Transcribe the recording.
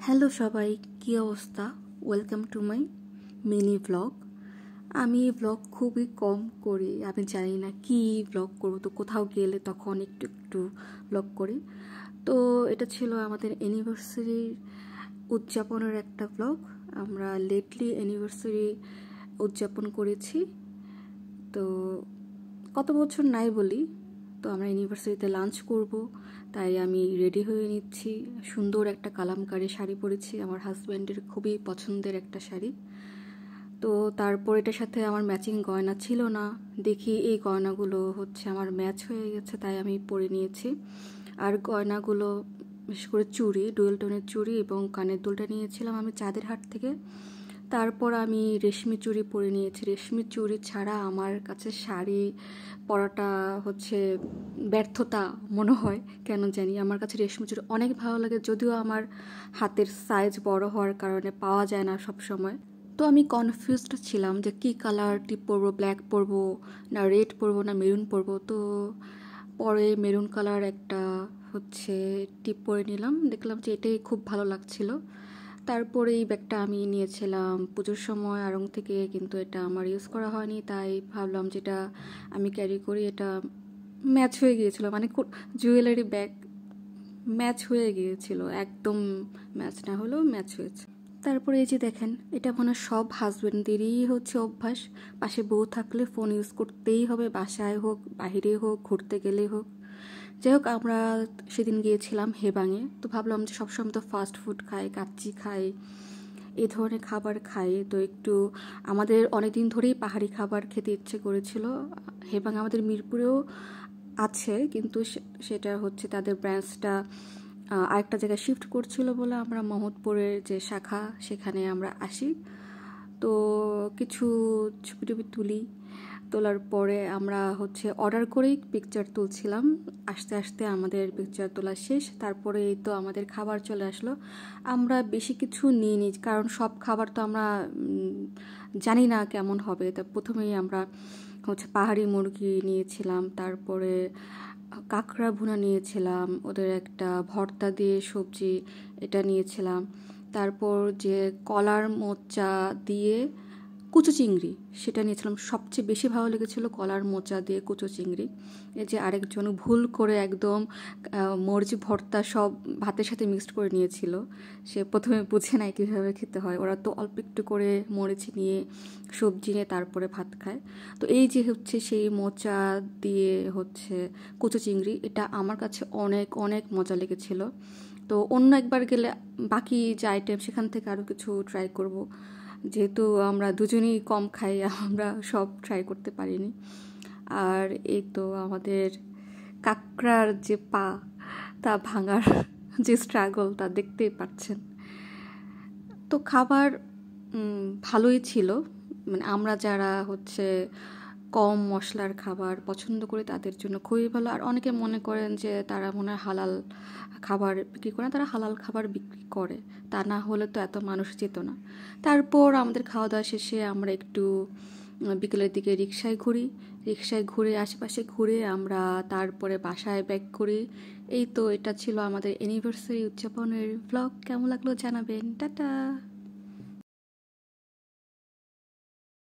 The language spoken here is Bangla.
হ্যালো সবাই, কী অবস্থা? Welcome to my mini blog. আমি ব্লগ খুবই কম করি, আমি জানি না কি ব্লগ করবো, তো কোথাও গেলে তখন একটু একটু ব্লগ করি। তো এটা ছিল আমাদের অ্যানিভার্সারি উদযাপনের একটা ব্লগ। আমরা লেটলি অ্যানিভার্সারি উদযাপন করেছি, তো কত বছর নাই বলি। তো আমরা ইউনিভার্সিটিতে লাঞ্চ করব, তাই আমি রেডি হয়ে নিচ্ছি। সুন্দর একটা কালামকারী শাড়ি পরেছি, আমার হাজব্যান্ডের খুবই পছন্দের একটা শাড়ি। তো তারপর এটার সাথে আমার ম্যাচিং গয়না ছিল না, দেখি এই গয়নাগুলো আমার ম্যাচ হয়ে গেছে, তাই আমি পরে নিয়েছি। আর গয়নাগুলো বিশেষ করে চুড়ি, ডুয়েল টোনের চুড়ি এবং কানের দুলটা নিয়েছিলাম আমি চাঁদের হাট থেকে। তারপর আমি রেশমি চুড়ি পরে নিয়েছি। রেশমি চুড়ি ছাড়া আমার কাছে শাড়ি পরাটা ব্যর্থতা মনে হয়, কেন জানি। আমার কাছে রেশমি চুড়ি অনেক ভালো লাগে, যদিও আমার হাতের সাইজ বড় হওয়ার কারণে পাওয়া যায় না সব সময়। তো আমি কনফিউজড ছিলাম যে কী কালার টিপ পরবো, ব্ল্যাক পরবো না রেড পরবো না মেরুন পরবো। তো পরে মেরুন কালার একটা টিপ পরে নিলাম, দেখলাম যে এটাই খুব ভালো লাগছিল। তারপরে এই ব্যাগটা আমি নিয়েছিলাম পুজোর সময় আড়ং থেকে, কিন্তু এটা আমার ইউজ করা হয়নি, তাই ভাবলাম যেটা আমি ক্যারি করি এটা ম্যাচ হয়ে গিয়েছিল, মানে জুয়েলারি ব্যাগ ম্যাচ হয়ে গিয়েছিল, একদম ম্যাচ না হলেও ম্যাচ হয়েছে। তারপরে এই যে দেখেন, এটা মনে সব হাজব্যান্ডদেরই অভ্যাস, পাশে বউ থাকলে ফোন ইউজ করতেই হবে, বাসায় হোক বাহিরে হোক ঘুরতে গেলে হোক। যাই হোক, আমরা সেদিন গিয়েছিলাম হেবাঙে, তো ভাবলাম যে সবসময় তো ফাস্ট ফুড খাই, কাচ্চি খাই, এই ধরনের খাবার খাই, তো একটু আমাদের অনেকদিন ধরেই পাহাড়ি খাবার খেতে ইচ্ছে করেছিল। হেবাং আমাদের মিরপুরেও আছে, কিন্তু সেটা তাদের ব্রাঞ্চটা আরেকটা জায়গায় শিফট করছিল বলে আমরা মোহাম্মদপুরের যে শাখা সেখানে আমরা আসি। তো কিছু ছবি টবি তোলার পরে আমরা অর্ডার করেই পিকচার তুলছিলাম। আস্তে আস্তে আমাদের পিকচার তোলা শেষ, তারপরে এই তো আমাদের খাবার চলে আসলো। আমরা বেশি কিছু নিইনি, কারণ সব খাবার তো আমরা জানি না কেমন হবে। তা প্রথমেই আমরা পাহাড়ি মুরগি নিয়েছিলাম, তারপরে কাঁকড়া ভুনা নিয়েছিলাম, ওদের একটা ভর্তা দিয়ে সবজি এটা নিয়েছিলাম। তারপর যে কলার মোচা দিয়ে কুচো চিংড়ি সেটা নিয়েছিলাম, সবচেয়ে বেশি ভালো লেগেছিলো কলার মোচা দিয়ে কুচো চিংড়ি। এই যে আরেকজন ভুল করে একদম মরিচ ভর্তা সব ভাতের সাথে মিক্সড করে নিয়েছিল, সে প্রথমে বুঝে নাই কীভাবে খেতে হয়। ওরা তো অল্প একটু করে মরিচ নিয়ে সবজি নিয়ে তারপরে ভাত খায়। তো এই যে সেই মোচা দিয়ে কুচো চিংড়ি, এটা আমার কাছে অনেক অনেক মজা লেগেছিলো। তো অন্য একবার গেলে বাকি যে আইটেম সেখান থেকে আরও কিছু ট্রাই করব, যেহেতু আমরা দুজনেই কম খাই, আমরা সব ট্রাই করতে পারিনি। আর এই তো আমাদের কাঁকড়ার যে পা তা ভাঙার যে স্ট্রাগল তা দেখতেই পাচ্ছেন। তো খাবার ভালোই ছিল, মানে আমরা যারা কম মশলার খাবার পছন্দ করে তাদের জন্য খুবই ভালো। আর অনেকে মনে করেন যে তারা মনে হয় হালাল খাবার বিক্রি করে না, তারা হালাল খাবার বিক্রি করে, তা না হলে তো এত মানুষ যেত না। তারপর আমাদের খাওয়া দাওয়া শেষে আমরা একটু বিকেলের দিকে রিক্সায় ঘুরে আশেপাশে ঘুরে আমরা তারপরে বাসায় ব্যাক করি। এই তো এটা ছিল আমাদের অ্যানিভার্সারি উদযাপনের ব্লগ। কেমন লাগলো জানাবেন। টাটা।